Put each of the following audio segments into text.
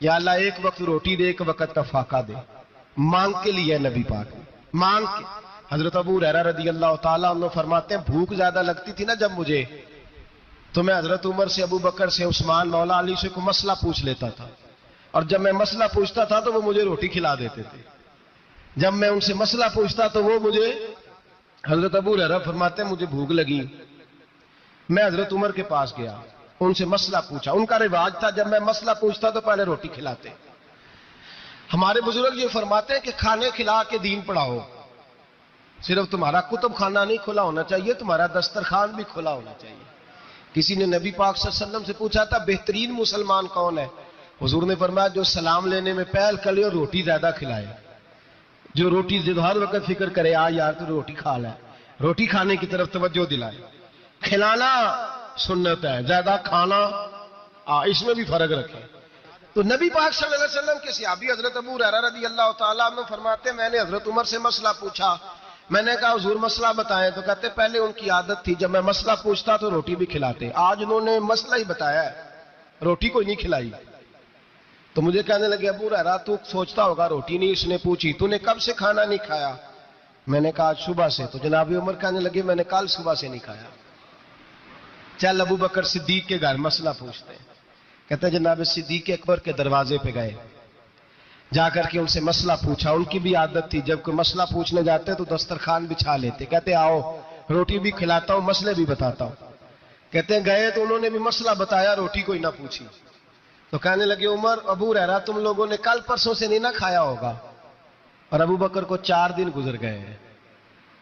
یا اللہ ایک وقت روٹی دے، ایک وقت کا فاقہ دے، مانگ کے لیے نبی پاک مانگ کے۔ حضرت ابو ہریرہ رضی اللہ تعالیٰ عنہ فرماتے ہیں بھوک زیادہ لگتی تھی نا جب مجھے، تو میں حضرت عمر سے، ابو بکر سے، عثمان، مولا علی سے کوئی مسئلہ پوچھ لیتا تھا، اور جب میں مسئلہ پوچھتا تھا تو وہ مجھے روٹی کھلا دیتے تھے۔ جب میں ان سے مسئلہ پوچھتا تو وہ مجھے، حضرت ابو ہریرہ فرماتے ہیں مجھے بھوک لگی، میں حضرت عمر کے پاس گیا، ان سے مسئلہ پوچھا۔ ان کا رواج تھا جب میں مسئلہ پوچھتا تو پہلے روٹی کھلاتے۔ ہمارے بزرگ یہ فرماتے ہیں کہ کھانے کھلا کے دین پڑھاؤ، صرف تمہارا کتب خانہ نہیں کھلا ہونا چاہیے، تمہارا دسترخوان بھی کھلا ہونا چاہیے۔ کسی نے نبی پاک صلی اللہ علیہ وسلم سے پوچھا تھا بہترین مسلمان کون ہے؟ حضور نے فرمایا جو سلام لینے میں پہل کرے اور روٹی زیادہ کھلائے، جو روٹی ہر وقت فکر کرے آ یار تو روٹی کھا لے، روٹی کھانے کی طرف توجہ دلائے۔ کھلانا سنت ہے، زیادہ کھانا اس میں بھی فرق رکھے۔ تو نبی پاک صلی اللہ علیہ وسلم کے صحابی حضرت ابو ہریرہ رضی اللہ تعالیٰ عنہ فرماتے ہیں میں نے حضرت عمر سے مسئلہ پوچھا، میں نے کہا حضور مسئلہ بتائیں، تو کہتے پہلے ان کی عادت تھی جب میں مسئلہ پوچھتا تو روٹی بھی کھلاتے، آج انہوں نے مسئلہ ہی بتایا ہے، روٹی کوئی نہیں کھلائی۔ تو مجھے کہنے لگے ابو ہریرہ تو سوچتا ہوگا روٹی نہیں اس نے پوچھی، تو نے کب سے کھانا نہیں کھایا؟ میں نے کہا آج صبح سے۔ تو جناب عمر کہنے لگے میں نے کل صبح سے نہیں کھایا۔ چل ابو بکر صدیق کے گھر مسئلہ پوچھتے ہیں۔ کہتے ہیں جناب صدیق اکبر کے دروازے پہ گئے، جا کر کے ان سے مسئلہ پوچھا۔ ان کی بھی عادت تھی جب کوئی مسئلہ پوچھنے جاتے تو دسترخوان بچھا لیتے، کہتے آؤ روٹی بھی کھلاتا ہوں مسئلے بھی بتاتا ہوں۔ کہتے ہیں گئے تو انہوں نے بھی مسئلہ بتایا، روٹی کوئی نہ پوچھی۔ تو کہنے لگے عمر ابو ہریرہ تم لوگوں نے کل پرسوں سے نہیں نہ کھایا ہوگا، اور ابو بکر کو 4 دن گزر گئے ہیں،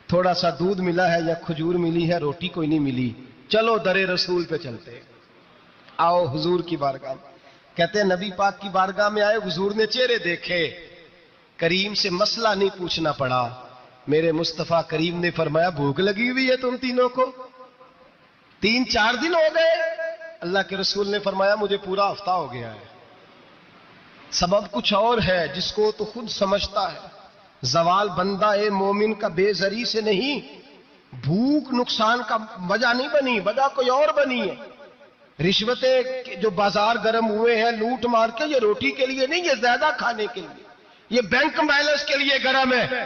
تھوڑا سا دودھ ملا ہے یا کھجور ملی ہے، روٹی کوئی نہیں ملی، چلو در رسول پہ چلتے، آؤ حضور کی بارگاہ میں۔ کہتے ہیں نبی پاک کی بارگاہ میں آئے، حضور نے چہرے دیکھے، کریم سے مسئلہ نہیں پوچھنا پڑا۔ میرے مصطفیٰ کریم نے فرمایا بھوک لگی ہوئی ہے تم تینوں کو، 3-4 دن ہو گئے؟ اللہ کے رسول نے فرمایا مجھے پورا ہفتہ ہو گیا ہے۔ سبب کچھ اور ہے جس کو تو خود سمجھتا ہے، زوال بندہ مومن کا بے زری سے نہیں، بھوک نقصان کا وجہ نہیں بنی، وجہ کوئی اور بنی ہے۔ رشوتیں جو بازار گرم ہوئے ہیں لوٹ مار کے، یہ روٹی کے لیے نہیں، یہ زیادہ کھانے کے لیے، یہ بینک بیلنس کے لیے گرم ہے۔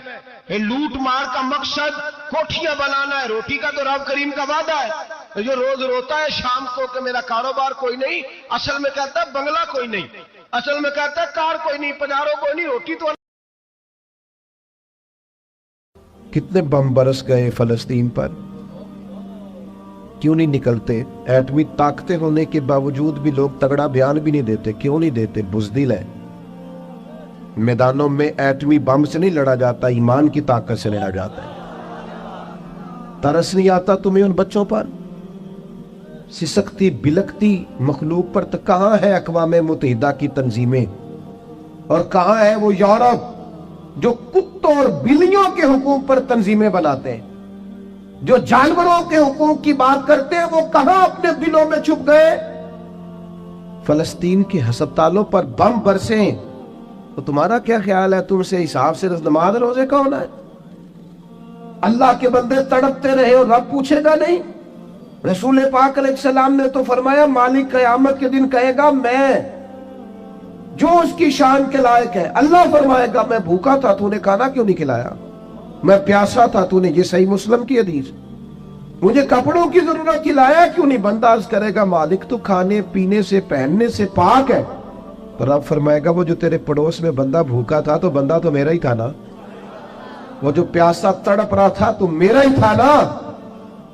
یہ لوٹ مار کا مقصد کوٹھیاں بنانا ہے، روٹی کا تو رب کریم کا وعدہ ہے۔ جو روز روتا ہے شام کو کہ میرا کاروبار کوئی نہیں، اصل میں کہتا ہے بنگلہ کوئی نہیں، اصل میں کہتا ہے کار کوئی نہیں، پجارو کوئی نہیں، روٹی تو۔ کتنے بم برس گئے فلسطین پر، کیوں نہیں نکلتے؟ ایٹمی طاقتیں ہونے کے باوجود بھی لوگ تگڑا بیان بھی نہیں دیتے، کیوں نہیں دیتے؟ بزدل ہے۔ میدانوں میں ایٹمی بم سے نہیں لڑا جاتا، ایمان کی طاقت سے لڑا جاتا ہے۔ ترس نہیں آتا تمہیں ان بچوں پر؟ سسکتی بلکتی مخلوق پر؟ تو کہاں ہے اقوام متحدہ کی تنظیمیں، اور کہاں ہے وہ یورپ جو کتوں اور بلیوں کے حقوق پر تنظیمیں بناتے ہیں، جو جانوروں کے حقوق کی بات کرتے ہیں؟ وہ کہاں اپنے دلوں میں چھپ گئے؟ فلسطین کے ہسپتالوں پر بم برسیں تو تمہارا کیا خیال ہے؟ تم سے حساب سے نماز روزے کا ہونا ہے؟ اللہ کے بندے تڑپتے رہے اور رب پوچھے گا نہیں؟ رسول پاک علیہ السلام نے تو فرمایا مالک قیامت کے دن کہے گا میں جو اس کی شان کے لائق ہے۔ اللہ فرمائے گا میں بھوکا تھا تو نے کھانا کیوں نہیں کھلایا، میں پیاسا تھا تو نے، یہ صحیح مسلم کی حدیث، مجھے کپڑوں کی ضرورت تھی لایا کیوں نہیں؟ بندہ عرض کرے گا مالک تو کھانے پینے سے پہننے سے پاک ہے، تو رب فرمائے گا وہ جو تیرے پڑوس میں بندہ بھوکا تھا تو بندہ تو میرا ہی تھا نا، وہ جو پیاسا تڑپ رہا تھا تو میرا ہی تھا نا۔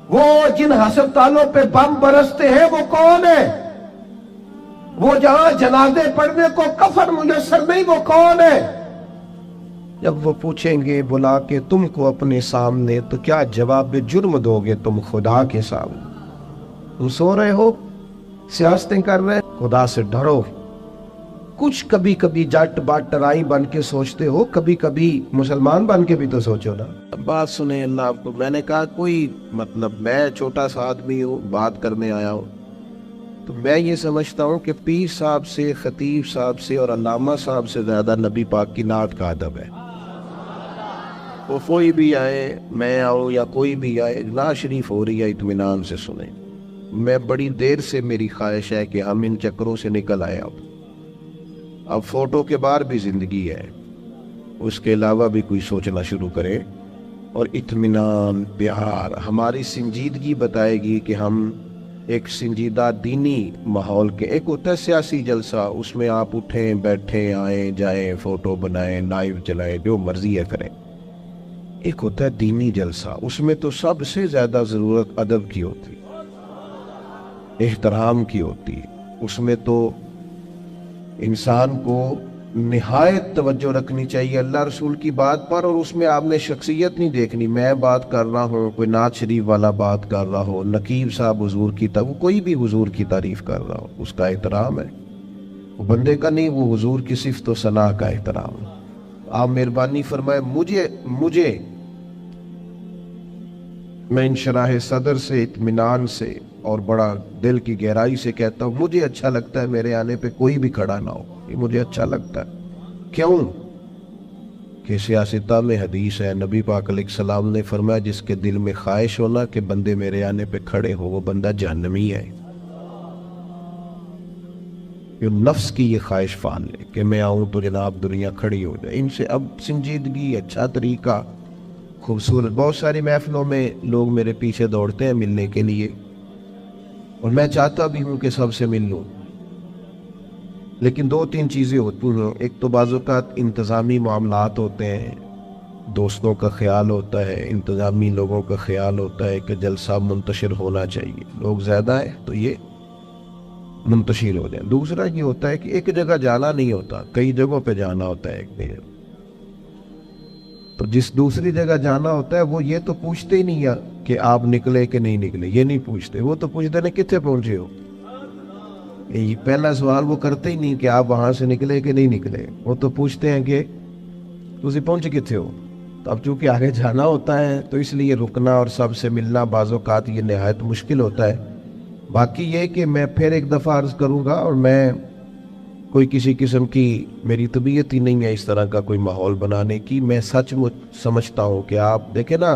وہ جن ہسپتالوں پہ بم برستے ہیں وہ کون ہے؟ وہ جہاں جنازے پڑھنے کو کفن میسر نہیں، وہ کون ہے؟ جب وہ پوچھیں گے بلا کے تم کو اپنے سامنے تو کیا جواب جرم دو گے تم خدا کے سامنے؟ تم سو رہے ہو، سیاستیں کر رہے، خدا سے ڈرو۔ کچھ کبھی کبھی جٹ بات ٹرائی بن کے سوچتے ہو، کبھی کبھی مسلمان بن کے بھی تو سوچو نا۔ بات سنیں اللہ آپ کو، میں نے کہا کوئی مطلب میں چھوٹا سا آدمی ہوں، بات کرنے آیا ہوں، تو میں یہ سمجھتا ہوں کہ پیر صاحب سے، خطیب صاحب سے اور علامہ صاحب سے زیادہ نبی پاک کی نعت کا ادب ہے۔ وہ کوئی بھی آئے، میں آؤں یا کوئی بھی آئے، نعت شریف ہو رہی ہے اطمینان سے سنیں۔ میں بڑی دیر سے میری خواہش ہے کہ ہم ان چکروں سے نکل آئے اب، اب فوٹو کے بعد بھی زندگی ہے، اس کے علاوہ بھی کوئی سوچنا شروع کرے، اور اطمینان، پیار، ہماری سنجیدگی بتائے گی کہ ہم ایک سنجیدہ دینی ماحول کے. ایک ہوتا ہے سیاسی جلسہ، اس میں آپ اٹھیں بیٹھیں آئیں جائیں، فوٹو بنائیں، لائیو چلائیں، جو مرضی ہے کریں. ایک ہوتا ہے دینی جلسہ، اس میں تو سب سے زیادہ ضرورت ادب کی ہوتی، احترام کی ہوتی. اس میں تو انسان کو نہایت توجہ رکھنی چاہیے اللہ رسول کی بات پر، اور اس میں آپ نے شخصیت نہیں دیکھنی. میں بات کر رہا ہوں، کوئی نعت شریف والا بات کر رہا ہو، نقیب صاحب حضور کی کوئی بھی حضور کی تعریف کر رہا ہو، اس کا احترام ہے. وہ بندے کا نہیں، وہ حضور کی صفت و ثنا کا احترام. آپ مہربانی فرمائے مجھے میں انشراح صدر سے، اطمینان سے اور بڑا دل کی گہرائی سے کہتا ہوں، مجھے اچھا لگتا ہے میرے آنے پہ کوئی بھی کھڑا نہ ہو. یہ مجھے اچھا لگتا ہے. کیوں کہ سیاستہ میں حدیث ہے، نبی پاک علیہ السلام نے فرمایا جس کے دل میں خواہش ہونا کہ بندے میرے آنے پہ کھڑے ہو، وہ بندہ جہنمی ہے. یہ نفس کی یہ خواہش فان لے کہ میں آؤں تو جناب دنیا کھڑی ہو جائے. ان سے اب سنجیدگی، اچھا طریقہ، خوبصورت. بہت ساری محفلوں میں لوگ میرے پیچھے دوڑتے ہیں ملنے کے لیے، اور میں چاہتا بھی ہوں کہ سب سے مل لوں، لیکن دو تین چیزیں ہوتی ہیں. ایک تو بعض اوقات انتظامی معاملات ہوتے ہیں، دوستوں کا خیال ہوتا ہے، انتظامی لوگوں کا خیال ہوتا ہے کہ جلسہ منتشر ہونا چاہیے، لوگ زیادہ ہیں تو یہ منتشر ہو جائیں. دوسرا یہ ہوتا ہے کہ ایک جگہ جانا نہیں ہوتا، کئی جگہوں پہ جانا ہوتا ہے ایک دن. تو جس دوسری جگہ جانا ہوتا ہے وہ یہ تو پوچھتے ہی نہیں کہ آپ نکلے کہ نہیں نکلے، یہ نہیں پوچھتے. وہ تو پوچھتے ہیں کتنے پہنچے ہو. یہ پہلا سوال وہ کرتے ہی نہیں کہ آپ وہاں سے نکلے کہ نہیں نکلے، وہ تو پوچھتے ہیں کہ تسی پہنچ کتنے ہو. تو اب چونکہ آگے جانا ہوتا ہے تو اس لیے رکنا اور سب سے ملنا بعض اوقات یہ نہایت مشکل ہوتا ہے. باقی یہ کہ میں پھر ایک دفعہ عرض کروں گا، اور میں کوئی کسی قسم کی میری طبیعت ہی نہیں ہے اس طرح کا کوئی ماحول بنانے کی. میں سچ سمجھتا ہوں کہ آپ دیکھیں نا،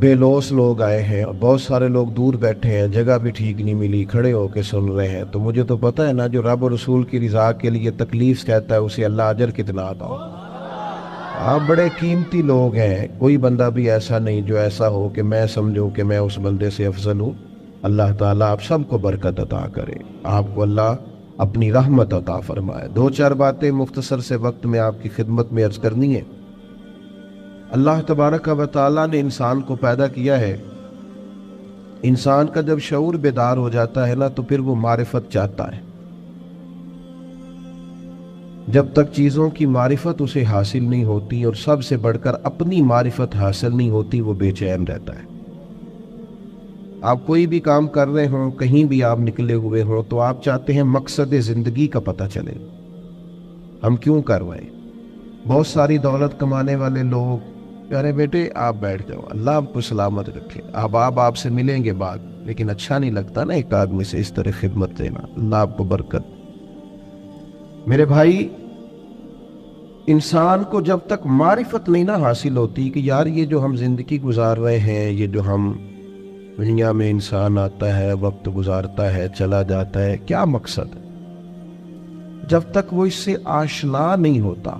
بے لوس لوگ آئے ہیں اور بہت سارے لوگ دور بیٹھے ہیں، جگہ بھی ٹھیک نہیں ملی، کھڑے ہو کے سن رہے ہیں. تو مجھے تو پتہ ہے نا، جو رب اور رسول کی رضا کے لیے تکلیف کہتا ہے اسے اللہ اجر کتنا عطا ہو. آپ بڑے قیمتی لوگ ہیں، کوئی بندہ بھی ایسا نہیں جو ایسا ہو کہ میں سمجھوں کہ میں اس بندے سے افضل ہوں. اللہ تعالیٰ آپ سب کو برکت عطا کرے، آپ کو اللہ اپنی رحمت عطا فرمائے. دو چار باتیں مختصر سے وقت میں آپ کی خدمت میں عرض کرنی ہے. اللہ تبارک و تعالیٰ نے انسان کو پیدا کیا ہے. انسان کا جب شعور بیدار ہو جاتا ہے نا تو پھر وہ معرفت چاہتا ہے. جب تک چیزوں کی معرفت اسے حاصل نہیں ہوتی اور سب سے بڑھ کر اپنی معرفت حاصل نہیں ہوتی، وہ بے چین رہتا ہے. آپ کوئی بھی کام کر رہے ہوں، کہیں بھی آپ نکلے ہوئے ہوں، تو آپ چاہتے ہیں مقصد زندگی کا پتہ چلے، ہم کیوں کر رہے ہیں. بہت ساری دولت کمانے والے لوگ، ارے بیٹے آپ بیٹھ جاؤ، اللہ آپ کو سلامت رکھے، آپ سے ملیں گے بعد. لیکن اچھا نہیں لگتا نا ایک آدمی سے اس طرح خدمت دینا. اللہ آپ کو برکت. میرے بھائی، انسان کو جب تک معرفت نہیں نہ حاصل ہوتی کہ یار یہ جو ہم زندگی گزار رہے ہیں، یہ جو ہم دنیا میں انسان آتا ہے، وقت گزارتا ہے، چلا جاتا ہے، کیا مقصد ہے، جب تک وہ اس سے آشنا نہیں ہوتا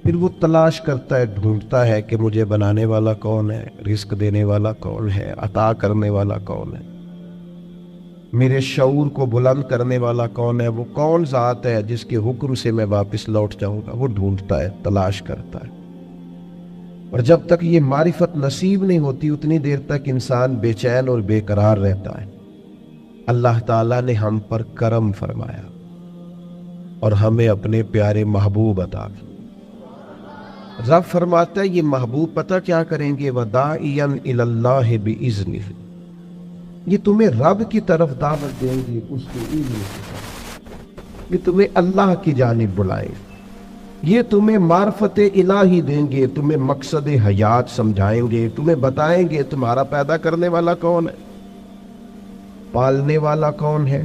پھر وہ تلاش کرتا ہے، ڈھونڈتا ہے کہ مجھے بنانے والا کون ہے، رزق دینے والا کون ہے، عطا کرنے والا کون ہے، میرے شعور کو بلند کرنے والا کون ہے، وہ کون ذات ہے جس کے حکم سے میں واپس لوٹ جاؤں گا. وہ ڈھونڈتا ہے، تلاش کرتا ہے. اور جب تک یہ معرفت نصیب نہیں ہوتی اتنی دیر تک انسان بے چین اور بے قرار رہتا ہے. اللہ تعالیٰ نے ہم پر کرم فرمایا اور ہمیں اپنے پیارے محبوب عطا کیے. رب فرماتا ہے یہ محبوب پتہ کیا کریں گے، وَدَاعِيًا إِلَى اللَّهِ بِإِذْنِهِ، یہ تمہیں رب کی طرف دعوت دیں گے اس کے اذن سے، یہ تمہیں اللہ کی جانب بلائیں گے، یہ تمہیں معرفت الہی دیں گے، تمہیں مقصد حیات سمجھائیں گے، تمہیں بتائیں گے تمہارا پیدا کرنے والا کون ہے، پالنے والا کون ہے،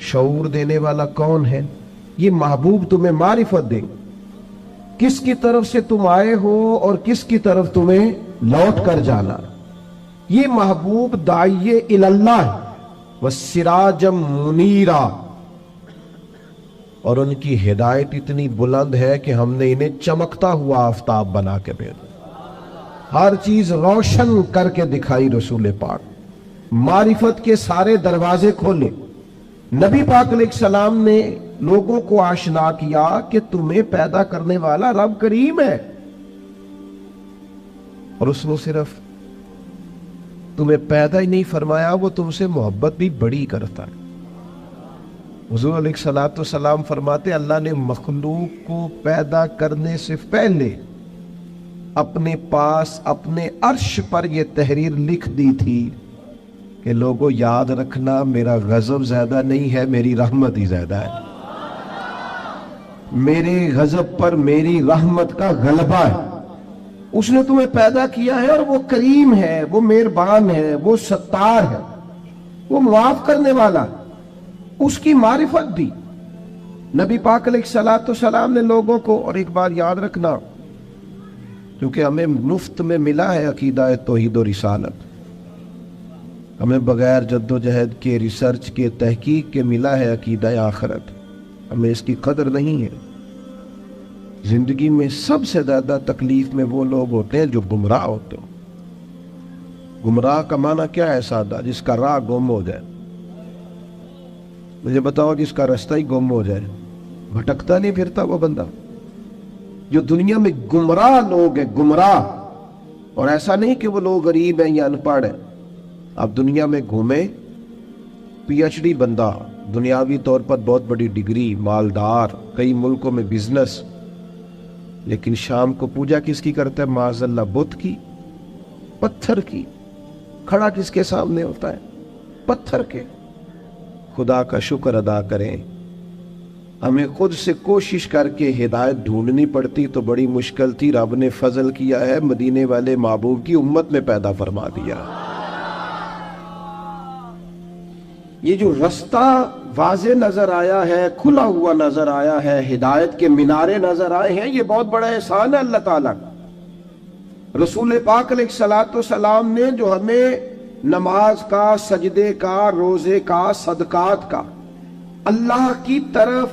شعور دینے والا کون ہے. یہ محبوب تمہیں معرفت دیں گے، کس کی طرف سے تم آئے ہو اور کس کی طرف تمہیں لوٹ کر جانا. یہ محبوب داعی اللہ وسراجم منیرا، اور ان کی ہدایت اتنی بلند ہے کہ ہم نے انہیں چمکتا ہوا آفتاب بنا کے بھیجا، ہر چیز روشن کر کے دکھائی رسول پاک، معرفت کے سارے دروازے کھولے۔ نبی پاک علیہ السلام نے لوگوں کو آشنا کیا کہ تمہیں پیدا کرنے والا رب کریم ہے، اور اس نے صرف تمہیں پیدا ہی نہیں فرمایا، وہ تم سے محبت بھی بڑی کرتا ہے۔ حضور علیہ الصلوۃ والسلام فرماتے اللہ نے مخلوق کو پیدا کرنے سے پہلے اپنے پاس اپنے عرش پر یہ تحریر لکھ دی تھی کہ لوگوں یاد رکھنا میرا غضب زیادہ نہیں ہے، میری رحمت ہی زیادہ ہے، میرے غضب پر میری رحمت کا غلبہ ہے۔ اس نے تمہیں پیدا کیا ہے اور وہ کریم ہے، وہ مہربان ہے، وہ ستار ہے، وہ معاف کرنے والا ہے، اس کی معرفت دی۔ نبی پاک علیہ الصلوۃ والسلام نے لوگوں کو، اور ایک بار یاد رکھنا کیونکہ ہمیں مفت میں ملا ہے عقیدہ توحید و رسالت، ہمیں بغیر جد و جہد کے، ریسرچ کے، تحقیق کے ملا ہے عقیدہ آخرت، ہمیں اس کی قدر نہیں ہے۔ زندگی میں سب سے زیادہ تکلیف میں وہ لوگ ہوتے ہیں جو گمراہ ہوتے ہیں۔ گمراہ کا معنی کیا ہے؟ سادہ، جس کا راہ گم ہو جائے۔ مجھے بتاؤ، جس کا رستہ ہی گم ہو جائے، بھٹکتا نہیں پھرتا وہ بندہ؟ جو دنیا میں گمراہ لوگ ہیں، گمراہ، اور ایسا نہیں کہ وہ لوگ غریب ہیں یا ان پڑھ ہیں، آپ دنیا میں گھومیں، پی ایچ ڈی بندہ، دنیاوی طور پر بہت بڑی ڈگری، مالدار، کئی ملکوں میں بزنس، لیکن شام کو پوجا کس کی کرتا ہے؟ معاذ اللہ بت کی، پتھر کی۔ کھڑا کس کے سامنے ہوتا ہے؟ پتھر کے۔ خدا کا شکر ادا کریں، ہمیں خود سے کوشش کر کے ہدایت ڈھونڈنی پڑتی تو بڑی مشکل تھی، رب نے فضل کیا ہے، مدینے والے محبوب کی امت میں پیدا فرما دیا۔ یہ جو رستہ واضح نظر آیا ہے، کھلا ہوا نظر آیا ہے، ہدایت کے مینارے نظر آئے ہیں، یہ بہت بڑا احسان ہے اللہ تعالیٰ کا۔ رسول پاک علیہ الصلوۃ والسلام نے جو ہمیں نماز کا، سجدے کا، روزے کا، صدقات کا، اللہ کی طرف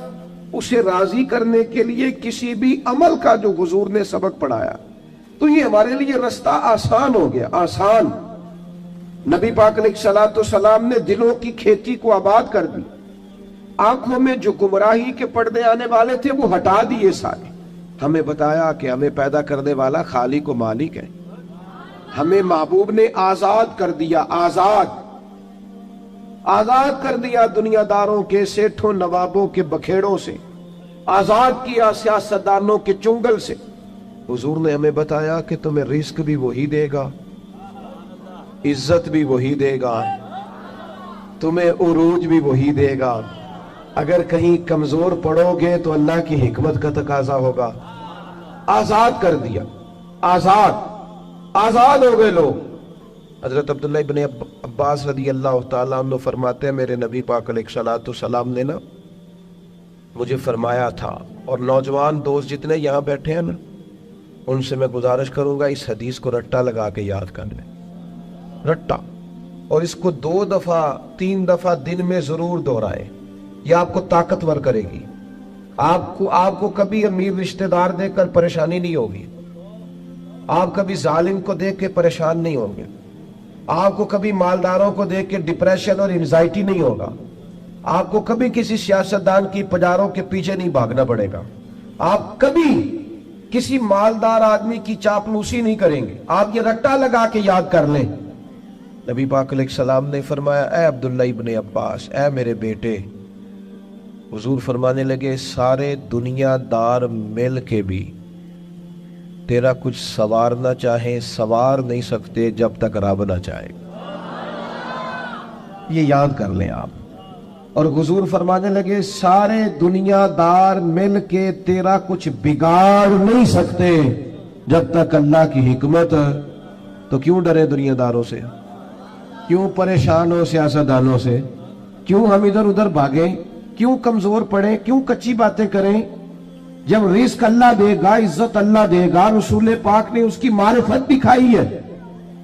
اسے راضی کرنے کے لیے کسی بھی عمل کا جو حضور نے سبق پڑھایا، تو یہ ہمارے لیے رستہ آسان ہو گیا، آسان۔ نبی پاک علیہ الصلوۃ والسلام نے دلوں کی کھیتی کو آباد کر دی، آنکھوں میں جو گمراہی کے پردے آنے والے تھے وہ ہٹا دیے سارے۔ ہمیں بتایا کہ ہمیں پیدا کرنے والا خالق و مالک ہے، ہمیں محبوب نے آزاد کر دیا، آزاد کر دیا دنیا داروں کے، سیٹھوں نوابوں کے بکھیڑوں سے، آزاد کیا سیاستدانوں کے چنگل سے۔ حضور نے ہمیں بتایا کہ تمہیں رزق بھی وہی دے گا، عزت بھی وہی دے گا، تمہیں عروج بھی وہی دے گا۔ اگر کہیں کمزور پڑو گے تو اللہ کی حکمت کا تقاضا ہوگا۔ آزاد کر دیا، آزاد ہو گئے لوگ۔ حضرت عبداللہ ابن عباس رضی اللہ تعالیٰ عنہ فرماتے ہیں میرے نبی پاک علیہ الصلوۃ والسلام نے نا مجھے فرمایا تھا، اور نوجوان دوست جتنے یہاں بیٹھے ہیں نا ان سے میں گزارش کروں گا اس حدیث کو رٹا لگا کے یاد کر لیں، رٹا، اور اس کو 2 دفعہ 3 دفعہ دن میں ضرور دہرائے، یہ آپ کو طاقتور کرے گی۔ آپ کو کبھی امیر رشتہ دار دیکھ کر پریشانی نہیں ہوگی، آپ کبھی ظالم کو دیکھ کے پریشان نہیں ہوں گے، آپ کو کبھی مالداروں کو دیکھ کے ڈپریشن اور انزائٹی نہیں ہوگا، آپ کو کبھی کسی سیاستدان کی پجاروں کے پیچھے نہیں بھاگنا پڑے گا، آپ کبھی کسی مالدار آدمی کی چاپلوسی نہیں کریں گے۔ آپ یہ رٹا لگا کے یاد کر لیں۔ نبی پاک علیہ السلام نے فرمایا اے عبداللہ ابن عباس، اے میرے بیٹے، حضور فرمانے لگے سارے دنیا دار مل کے بھی تیرا کچھ سوارنا چاہیں سوار نہیں سکتے جب تک رب نہ چاہے۔ یہ یاد کر لیں آپ۔ اور حضور فرمانے لگے سارے دنیا دار مل کے تیرا کچھ بگاڑ نہیں سکتے جب تک اللہ کی حکمت۔ تو کیوں ڈرے دنیا داروں سے؟ کیوں پریشان ہو سیاستدانوں سے؟ کیوں ہم ادھر ادھر بھاگیں؟ کیوں کمزور پڑیں؟ کیوں کچی باتیں کریں؟ جب رزق اللہ دے گا، عزت اللہ دے گا، رسول پاک نے اس کی معرفت دکھائی ہے،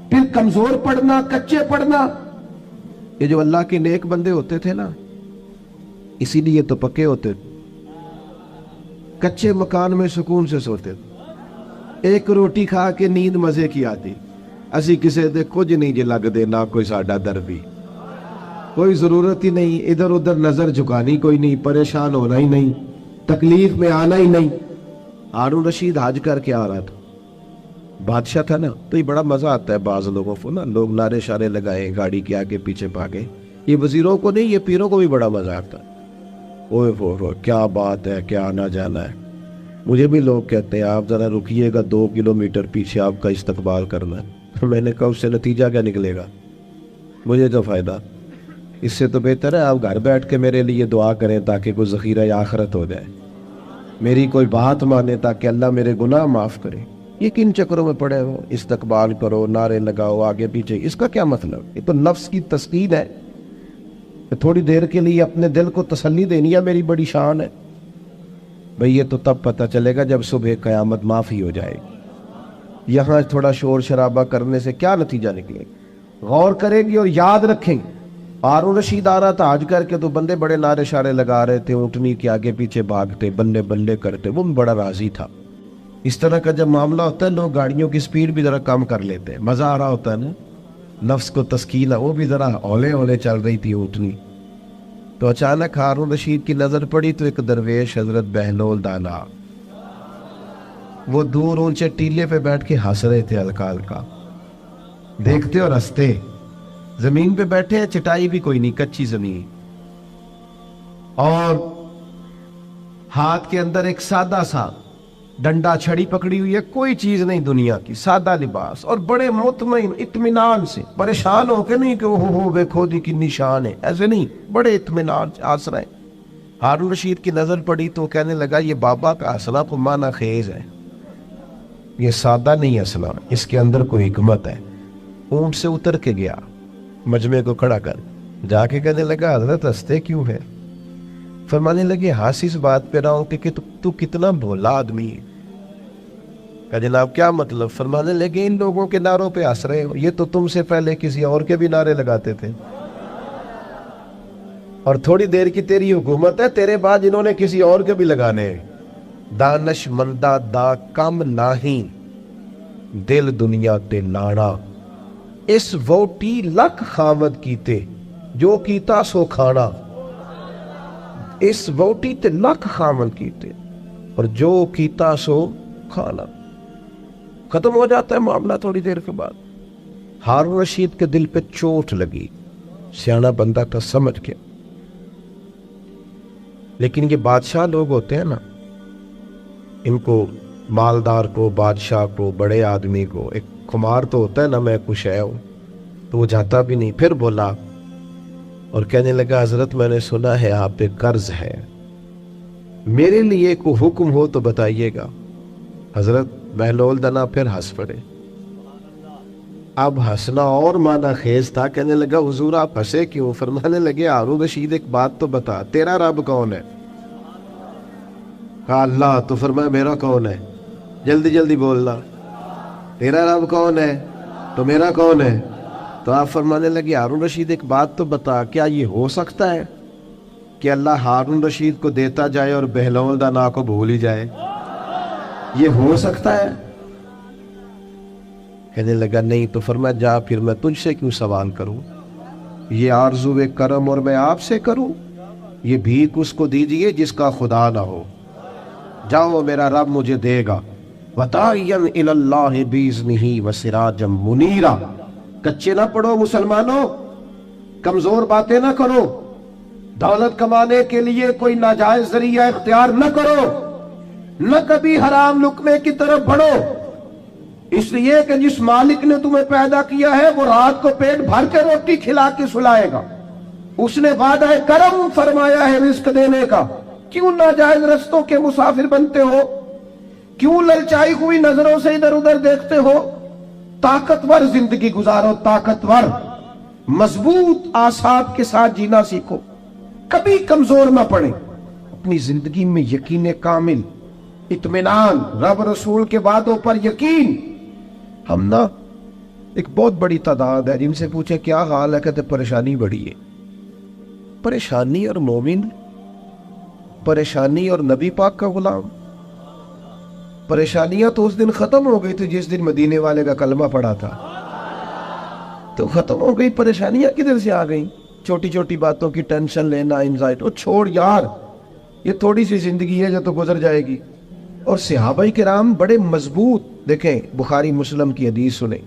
پھر کمزور پڑنا، کچے پڑنا۔ یہ جو اللہ کے نیک بندے ہوتے تھے نا، اسی لیے تو پکے ہوتے، کچے مکان میں سکون سے سوتے تھے، ایک روٹی کھا کے نیند مزے کی آتی، اسی کسے دے کچھ نہیں جی لگتے، نہ کوئی ساڈا دربی، کوئی ضرورت ہی نہیں، ادھر ادھر نظر جھکانی کوئی نہیں، پریشان ہونا ہی نہیں، تکلیف میں آنا ہی نہیں۔ ہارون رشید حج کر کے آ رہا تھا، بادشاہ تھا نا، تو یہ بڑا مزہ آتا ہے بعض لوگوں کو نا، لوگ نعرے شارے لگائیں، گاڑی کے آگے پیچھے بھاگے، یہ وزیروں کو نہیں، یہ پیروں کو بھی بڑا مزہ آتا ہے۔ اوے ہو کیا بات ہے، کیا آنا جانا ہے۔ مجھے بھی لوگ کہتے ہیں آپ ذرا رکیے گا، 2 کلومیٹر پیچھے آپ کا استقبال کرنا ہے۔ میں نے کہا اس سے نتیجہ کیا نکلے گا، مجھے تو فائدہ، اس سے تو بہتر ہے آپ گھر بیٹھ کے میرے لیے دعا کریں تاکہ کوئی ذخیرہ آخرت ہو جائے، میری کوئی بات مانے تاکہ اللہ میرے گناہ معاف کرے۔ یہ کن چکروں میں پڑے ہو، استقبال کرو، نعرے لگاؤ آگے پیچھے، اس کا کیا مطلب؟ یہ تو نفس کی تسکین ہے، تھوڑی دیر کے لیے اپنے دل کو تسلی دینی ہے، میری بڑی شان ہے۔ بھئی یہ تو تب پتہ چلے گا جب صبح قیامت معافی ہو جائے گی، یہاں تھوڑا شور شرابہ کرنے سے کیا نتیجہ نکلے گا؟ غور کریں گی اور یاد رکھیں گے۔ ہارون رشید آ رہا تھا حج کر کے، تو بندے بڑے نعرے شارے لگا رہے تھے، اونٹنی کے آگے پیچھے بھاگتے، بلے بلے کرتے، وہ بڑا راضی تھا۔ اس طرح کا جب معاملہ ہوتا ہے لوگ گاڑیوں کی سپیڈ بھی ذرا کم کر لیتے ہیں، مزہ آ رہا ہوتا ہے نا، نفس کو تسکین ہے، وہ بھی ذرا اولے اولے چل رہی تھی اونٹنی۔ تو اچانک ہارون رشید کی نظر پڑی تو ایک درویش حضرت بہلول دانا، وہ دور اونچے ٹیلے پہ بیٹھ کے ہنس رہے تھے ہلکا ہلکا، دیکھتے اور ہنستے، زمین پہ بیٹھے ہیں، چٹائی بھی کوئی نہیں، کچی زمین، اور ہاتھ کے اندر ایک سادہ سا ڈنڈا چھڑی پکڑی ہوئی ہے، کوئی چیز نہیں دنیا کی، سادہ لباس، اور بڑے مطمئن اطمینان سے، پریشان ہو کے نہیں کہ ہو دیکھو دی کی نشان ہے، ایسے نہیں، بڑے اطمینان سے ہنس رہے ہیں۔ ہارون رشید کی نظر پڑی تو کہنے لگا یہ بابا کا ہنسنا کو معنی خیز ہے، یہ سادہ نہیں ہنسنا، اس کے اندر کوئی حکمت ہے۔ اونٹ سے اتر کے گیا، مجمع کو کھڑا کر جا کے کہنے لگا حضرت ہنستے کیوں ہے؟ فرمانے لگے ہنس اس بات پہ رہا ہوں کہ تو کتنا بھولا آدمی ہے۔ کہا جناب کیا مطلب؟ فرمانے لگے ان لوگوں کے نعروں پہ ہنس رہے ہو، یہ تو تم سے پہلے کسی اور کے بھی نعرے لگاتے تھے، اور تھوڑی دیر کی تیری حکومت ہے، تیرے بعد انہوں نے کسی اور کے بھی لگانے ہیں۔ دانش مندہ دا کم ناہین، دل دنیا تے نانا، اس ووٹی لکھ خامد کیتے، جو کیتا سو کھانا، اس ووٹی تے لکھ خامد کیتے، اور جو کیتا سو کھانا۔ ختم ہو جاتا ہے معاملہ تھوڑی دیر کے بعد۔ ہارون رشید کے دل پہ چوٹ لگی، سیانا بندہ تھا، سمجھ گیا۔ لیکن یہ بادشاہ لوگ ہوتے ہیں نا، ان کو، مالدار کو، بادشاہ کو، بڑے آدمی کو ایک خمار تو ہوتا ہے نا، میں کچھ ہے ہوں، تو وہ جاتا بھی نہیں۔ پھر بولا اور کہنے لگا حضرت میں نے سنا ہے آپ پہ قرض ہے، میرے لیے کوئی حکم ہو تو بتائیے گا۔ حضرت بہلول دنا پھر ہنس پڑے، اب ہنسنا اور معنی خیز تھا۔ کہنے لگا حضور آپ ہنسے کیوں؟ فرمانے لگے ہارون رشید ایک بات تو بتا، تیرا رب کون ہے؟ کہا اللہ۔ تو فرمایا میرا کون ہے؟ جلدی جلدی بولنا، تیرا رب کون ہے تو میرا کون ہے؟ تو آپ فرمانے لگے ہارون رشید ایک بات تو بتا، کیا یہ ہو سکتا ہے کہ اللہ ہارون رشید کو دیتا جائے اور بہلول دانا کو بھول ہی جائے؟ یہ ہو سکتا ہے؟ کہنے لگا نہیں۔ تو فرمایا جا پھر میں تجھ سے کیوں سوال کروں، یہ آرزو کرم اور میں آپ سے کروں؟ یہ بھیک اس کو دیجئے جس کا خدا نہ ہو، جاؤ میرا رب مجھے دے گا۔ وَتَعِيَنْ إِلَى اللَّهِ بِإِذْنِهِ وَسِرَاجًا مُنِيرًا۔ کچے نہ پڑھو مسلمانوں، کمزور باتیں نہ کرو، دولت کمانے کے لیے کوئی ناجائز ذریعہ اختیار نہ کرو، نہ کبھی حرام لقمے کی طرف بڑھو، اس لیے کہ جس مالک نے تمہیں پیدا کیا ہے وہ رات کو پیٹ بھر کے روٹی کھلا کے سلائے گا، اس نے وعدہ کرم فرمایا ہے رزق دینے کا۔ کیوں ناجائز رستوں کے مسافر بنتے ہو؟ کیوں للچائی ہوئی نظروں سے ادھر ادھر دیکھتے ہو؟ طاقتور زندگی گزارو، طاقتور مضبوط اعصاب کے ساتھ جینا سیکھو، کبھی کمزور نہ پڑے، اپنی زندگی میں یقین کامل، اطمینان، رب رسول کے وعدوں پر یقین۔ ہم نا ایک بہت بڑی تعداد ہے جن سے پوچھے کیا حال ہے، کہتے پریشانی بڑی ہے۔ پریشانی اور مومن، پریشانی اور نبی پاک کا غلام، پریشانیاں تو اس دن ختم ہو گئی تھی جس دن مدینے والے کا کلمہ پڑا تھا، تو ختم ہو گئی. پریشانیاں کدھر سے آ گئیں؟ چھوٹی چھوٹی باتوں کی ٹینشن لینا، انزائٹی. وہ چھوڑ یار، یہ تھوڑی سی زندگی ہے جو تو گزر جائے گی. اور صحابہ کرام بڑے مضبوط. دیکھیں بخاری مسلم کی حدیث سنیں.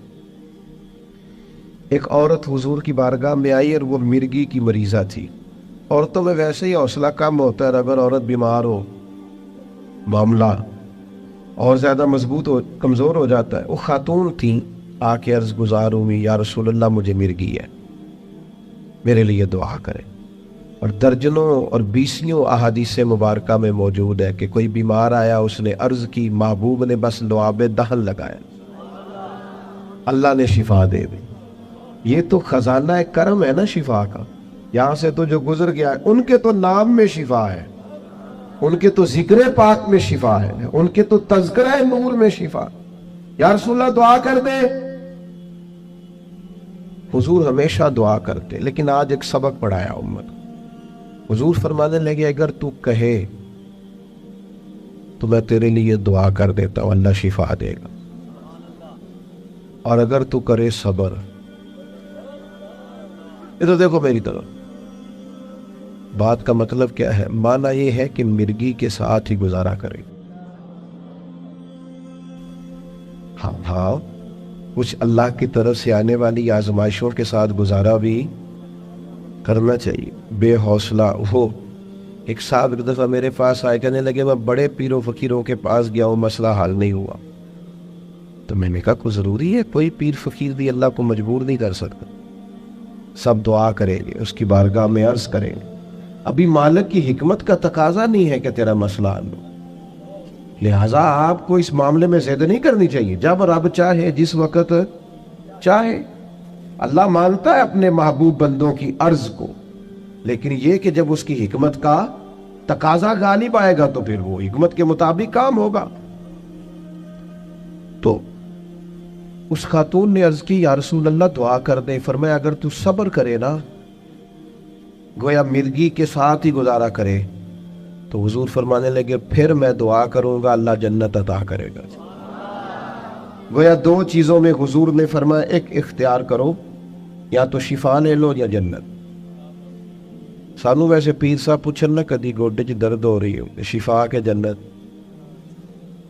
ایک عورت حضور کی بارگاہ میں آئی اور وہ مرگی کی مریضہ تھی. عورتوں میں ویسے ہی حوصلہ کم ہوتا ہے، اگر عورت بیمار ہو معاملہ اور زیادہ مضبوط ہو، کمزور ہو جاتا ہے. وہ خاتون تھیں، آ کے عرض گزار ہوئی، یا رسول اللہ مجھے مرگی ہے، میرے لیے دعا کریں. اور درجنوں اور بیسیوں احادیث مبارکہ میں موجود ہے کہ کوئی بیمار آیا، اس نے عرض کی، محبوب نے بس لعاب دہن لگایا، اللہ نے شفا دے دی. یہ تو خزانہ کرم ہے نا شفا کا. یہاں سے تو جو گزر گیا ہے، ان کے تو نام میں شفا ہے، ان کے تو ذکر پاک میں شفا ہے، ان کے تو تذکرہ نور میں شفا. یا رسول اللہ دعا کر دے. حضور ہمیشہ دعا کرتے، لیکن آج ایک سبق پڑھایا امت. حضور فرمانے لگے اگر تو کہے تو میں تیرے لیے دعا کر دیتا ہوں، اللہ شفا دے گا. اور اگر تو کرے صبر. یہ تو دیکھو میری طرف، بات کا مطلب کیا ہے؟ معنی یہ ہے کہ مرگی کے ساتھ ہی گزارا کرے. ہاں کچھ اللہ کی طرف سے آنے والی آزمائشوں کے ساتھ گزارا بھی کرنا چاہیے. بے حوصلہ ہو. ایک صاحب ایک دفعہ میرے پاس آئے، کہنے لگے میں بڑے پیروں فقیروں کے پاس گیا ہوں، مسئلہ حل نہیں ہوا. تو میں نے کہا کوئی ضروری ہے؟ کوئی پیر فقیر بھی اللہ کو مجبور نہیں کر سکتا. سب دعا کریں گے، اس کی بارگاہ میں عرض کریں گے. ابھی مالک کی حکمت کا تقاضا نہیں ہے کہ تیرا مسئلہ حل ہو، لہٰذا آپ کو اس معاملے میں زیادہ نہیں کرنی چاہیے. جب رب چاہے، جس وقت چاہے. اللہ مانتا ہے اپنے محبوب بندوں کی عرض کو، لیکن یہ کہ جب اس کی حکمت کا تقاضا غالب آئے گا تو پھر وہ حکمت کے مطابق کام ہوگا. تو اس خاتون نے عرض کی یا رسول اللہ دعا کر دے. فرمایا اگر تو صبر کرے نا، گویا مرگی کے ساتھ ہی گزارا کرے، تو حضور فرمانے لگے پھر میں دعا کروں گا، اللہ جنت عطا کرے گا. گویا دو چیزوں میں حضور نے فرمایا ایک اختیار کرو، یا تو شفا لے لو یا جنت. سانو ویسے پیر صاحب پوچھن نا کدی گوڈے چ درد ہو رہی ہو، شفا کے جنت.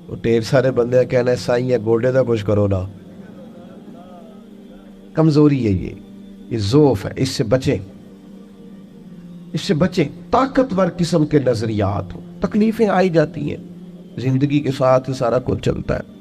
وہ ڈھیر سارے بندے کہنا ہے سائیں ہے گوڈے دا کچھ کرو نا. کمزوری ہے یہ ضعف ہے. اس سے بچیں، اس سے بچیں. طاقتور قسم کے نظریات ہو. تکلیفیں آئی جاتی ہیں، زندگی کے ساتھ سارا کچھ چلتا ہے.